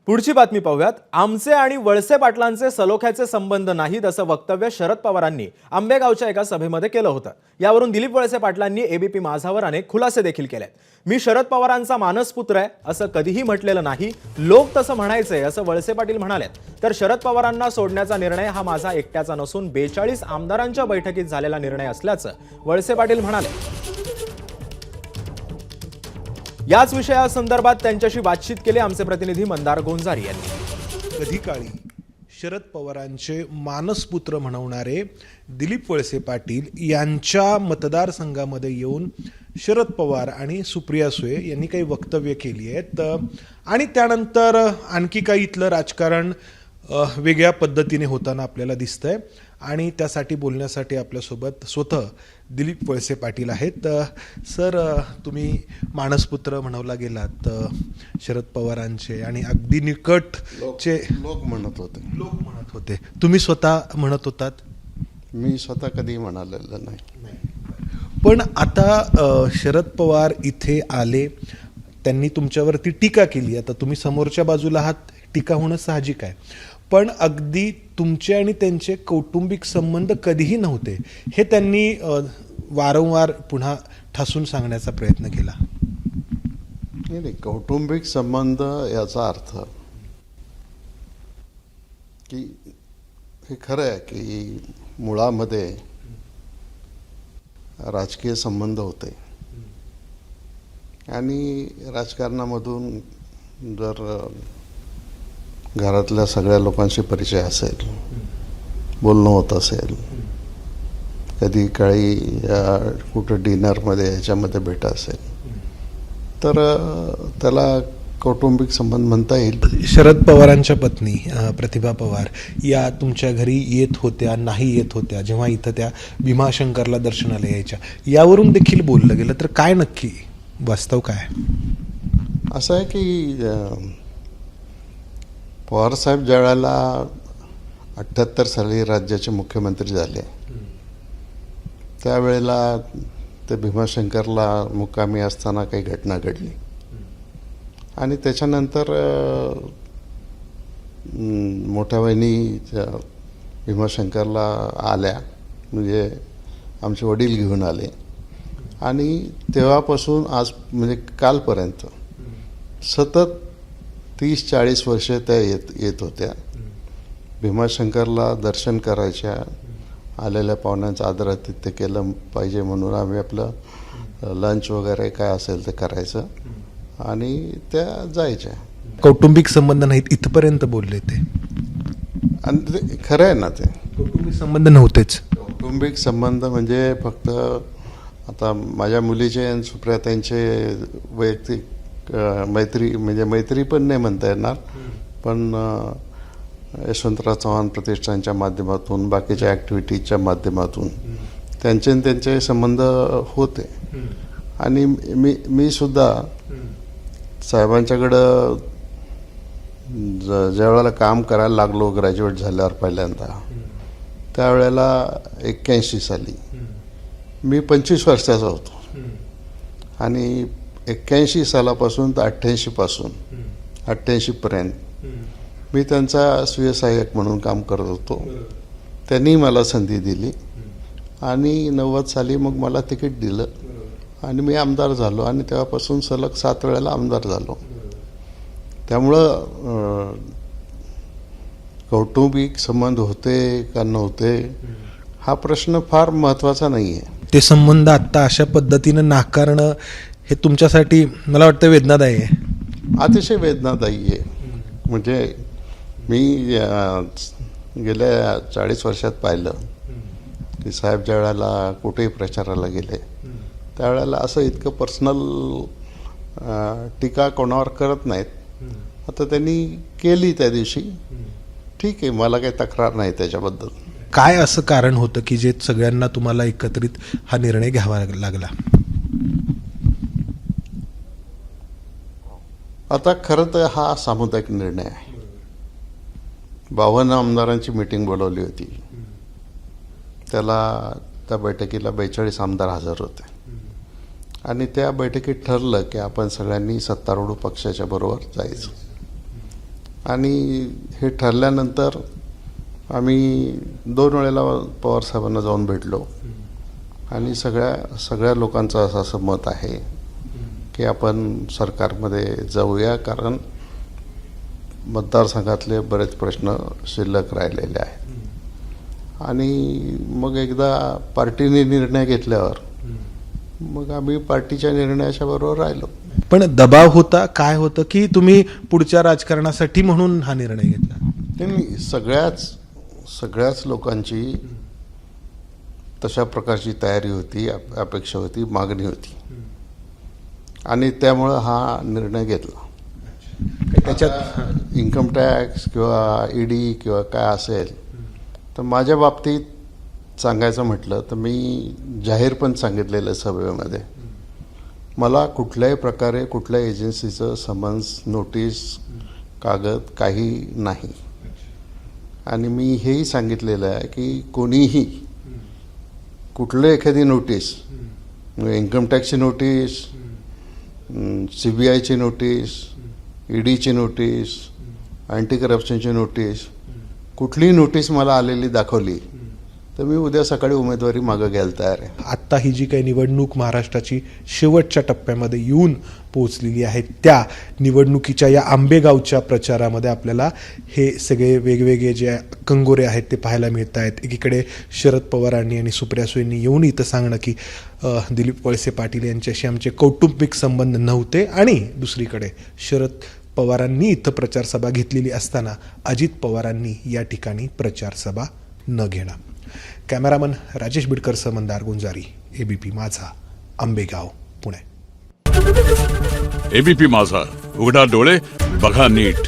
पुढची बातमी पाहूयात. आमचे आणि वळसे पाटलांचे सलोख्याचे संबंध नाहीत असं वक्तव्य शरद पवारांनी आंबेगावच्या एका सभेमध्ये केलं होतं. यावरून दिलीप वळसे पाटलांनी एबीपी माझावर अनेक खुलासे देखील केलेत. मी शरद पवारांचा मानसपुत्र आहे असं कधीही म्हटलेलं नाही, लोक तसं म्हणायचे असं वळसे पाटील म्हणालेत. तर शरद पवारांना सोडण्याचा निर्णय हा माझा एकट्याचा नसून 42 आमदारांच्या बैठकीत झालेला निर्णय असल्याचं वळसे पाटील म्हणाले. याच विषयासंदर्भात त्यांच्याशी बातचीत केली आमचे प्रतिनिधी मंदार गोंजारी यांनी. कधी काळी शरद पवारांचे मानसपुत्र म्हणवणारे दिलीप वळसे पाटील यांच्या मतदारसंघामध्ये येऊन शरद पवार आणि सुप्रिया सुळे यांनी काही वक्तव्य केली आहेत आणि त्यानंतर आणखी काही इथलं राजकारण वेगळ्या पद्धतीने होताना आपल्याला दिसतंय. आणि त्यासाठी बोलण्यासाठी आपल्यासोबत स्वतः दिलीप वळसे पाटील आहेत. सर, तुम्ही मानसपुत्र म्हणवला गेलात शरद पवारांचे आणि अगदी निकटचे लोक म्हणत होते. तुम्ही स्वतः म्हणत होतात? मी स्वतः कधी म्हणालेलं नाही. पण आता शरद पवार इथे आले, त्यांनी तुमच्यावरती टीका केली. आता तुम्ही समोरच्या बाजूला आहात, टीका होणं साहजिक आहे. पण अगदी तुमचे आणि त्यांचे कौटुंबिक संबंध कधीही नव्हते हे त्यांनी वारंवार पुन्हा ठासून सांगण्याचा प्रयत्न केला. नाही, कौटुंबिक संबंध याचा अर्थ की हे खरं आहे की मुळामध्ये राजकीय संबंध होते आणि राजकारणामधून जर घरातल्या सगळ्या लोकांशी परिचय असेल, बोलणं होत असेल, कधी काळी कुठं डिनरमध्ये ह्याच्यामध्ये भेट असेल, तर त्याला कौटुंबिक संबंध म्हणता येईल. शरद पवारांच्या पत्नी प्रतिभा पवार या तुमच्या घरी येत होत्या, नाही येत होत्या, जेव्हा इथं त्या भीमाशंकरला दर्शनाला यायच्या, यावरून देखील बोललं गेलं. तर काय नक्की वास्तव काय? असं आहे की पवारसाहेब ज्या वेळेला 78 साली राज्याचे मुख्यमंत्री झाले, त्यावेळेला ते भीमाशंकरला मुक्कामी असताना काही घटना घडली आणि त्याच्यानंतर मोठ्या बहिणी भीमाशंकरला आल्या, म्हणजे आमचे वडील घेऊन आले आणि तेव्हापासून आज म्हणजे कालपर्यंत सतत 30-40 वर्षे त्या येत होत्या. भीमाशंकरला दर्शन करायच्या, आलेल्या पाहुण्यांचं आदरातिथ्य केलं पाहिजे म्हणून आम्ही आपलं लंच वगैरे काय असेल ते करायचं आणि त्या जायच्या. कौटुंबिक संबंध नाहीत इथपर्यंत बोलले ते, आणि ते खरं आहे ना. ते कौटुंबिक संबंध नव्हतेच. कौटुंबिक संबंध म्हणजे फक्त आता माझ्या मुलीचे आणि सुप्रियाताईंचे वैयक्तिक मैत्री, म्हणजे मैत्री पण नाही म्हणता येणार, पण यशवंतराव चव्हाण प्रतिष्ठानच्या माध्यमातून, बाकीच्या ॲक्टिव्हिटीजच्या माध्यमातून त्यांचे संबंध होते. आणि मी सुद्धा साहेबांच्याकडं ज्या वेळेला काम करायला लागलो ग्रॅज्युएट झाल्यावर पहिल्यांदा, त्यावेळेला 81 साली मी 25 वर्षाचा होतो आणि 81 सालापासून तर 88 पर्यंत मी त्यांचा स्वीय सहाय्यक म्हणून काम करत होतो. त्यांनी मला संधी दिली आणि 90 साली मग मला तिकीट दिलं आणि मी आमदार झालो आणि तेव्हापासून सलग 7 वेळेला आमदार झालो. त्यामुळं कौटुंबिक संबंध होते का नव्हते हा प्रश्न फार महत्त्वाचा नाही आहे. ते संबंध आत्ता अशा पद्धतीनं नाकारणं हे तुमच्यासाठी मला वाटतं वेदनादायी आहे. अतिशय वेदनादायी आहे. म्हणजे मी गेल्या 40 वर्षात पाहिलं की साहेब ज्या वेळेला कुठेही प्रचाराला गेले त्यावेळेला असं इतकं पर्सनल टीका कोणावर करत नाहीत. आता त्यांनी केली त्या दिवशी, ठीक आहे, मला काही तक्रार नाही त्याच्याबद्दल. काय असं कारण होतं की जे सगळ्यांना तुम्हाला एकत्रित हा निर्णय घ्यावा लागला? आता खरं तर हा सामुदायिक निर्णय आहे. 52 आमदारांची मीटिंग बोलवली होती, त्या बैठकीला 42 आमदार हजर होते आणि त्या बैठकीत ठरलं की आपण सगळ्यांनी सत्तारूढ पक्षाच्या बरोबर जायचं. आणि हे ठरल्यानंतर आम्ही 2 वेळेला पवारसाहेबांना जाऊन भेटलो आणि सगळ्या लोकांचं असं मत आहे की आपण सरकारमध्ये जाऊया, कारण मतदारसंघातले बरेच प्रश्न शिल्लक राहिलेले आहेत. आणि मग एकदा पार्टीने निर्णय घेतल्यावर मग आम्ही पार्टीच्या निर्णयाच्या बरोबर राहिलो. पण दबाव होता, काय होतं की तुम्ही पुढच्या राजकारणासाठी म्हणून हा निर्णय घेतला? नाही, सगळ्याच लोकांची तशा प्रकारची तयारी होती, अपेक्षा होती, मागणी होती आणि त्यामुळं हा निर्णय घेतला. त्याच्यात इन्कम टॅक्स किंवा ईडी किंवा काय असेल तर माझ्या बाबतीत सांगायचं म्हटलं तर मी जाहीर पण सांगितलेलं सभेमध्ये, मला कुठल्याही प्रकारे कुठल्या एजन्सीचं समन्स, नोटीस, कागद काही नाही. आणि मी हेही सांगितलेलं आहे की कोणीही कुठलं एखादी नोटीस, इन्कम टॅक्सची नोटीस, CBIची नोटीस, ईडीची नोटीस, अँटी करप्शनची नोटीस, कुठलीही नोटीस मला आलेली दाखवली तर मी उद्या सकाळी उमेदवारी मागं घ्यायला तयार आहे. आत्ता ही जी काही निवडणूक महाराष्ट्राची शेवटच्या टप्प्यामध्ये येऊन पोहोचलेली आहे, त्या निवडणुकीच्या या आंबेगावच्या प्रचारामध्ये आपल्याला हे सगळे वेगवेगळे जे कंगोरे आहेत ते पाहायला मिळत आहेत. एकीकडे शरद पवारांनी आणि सुप्रिया सुळेंनी येऊन इथं सांगणं की दिलीप वळसे पाटील यांच्याशी आमचे कौटुंबिक संबंध नव्हते, आणि दुसरीकडे शरद पवारांनी इथं प्रचारसभा घेतलेली असताना अजित पवारांनी या ठिकाणी प्रचारसभा न घेणं. कॅमेरामन राजेश बिडकरसह मंदार गुंजारी, ABP माझा, आंबेगाव, पुणे. ABP माझा, उघडा डोळे बघा नीट.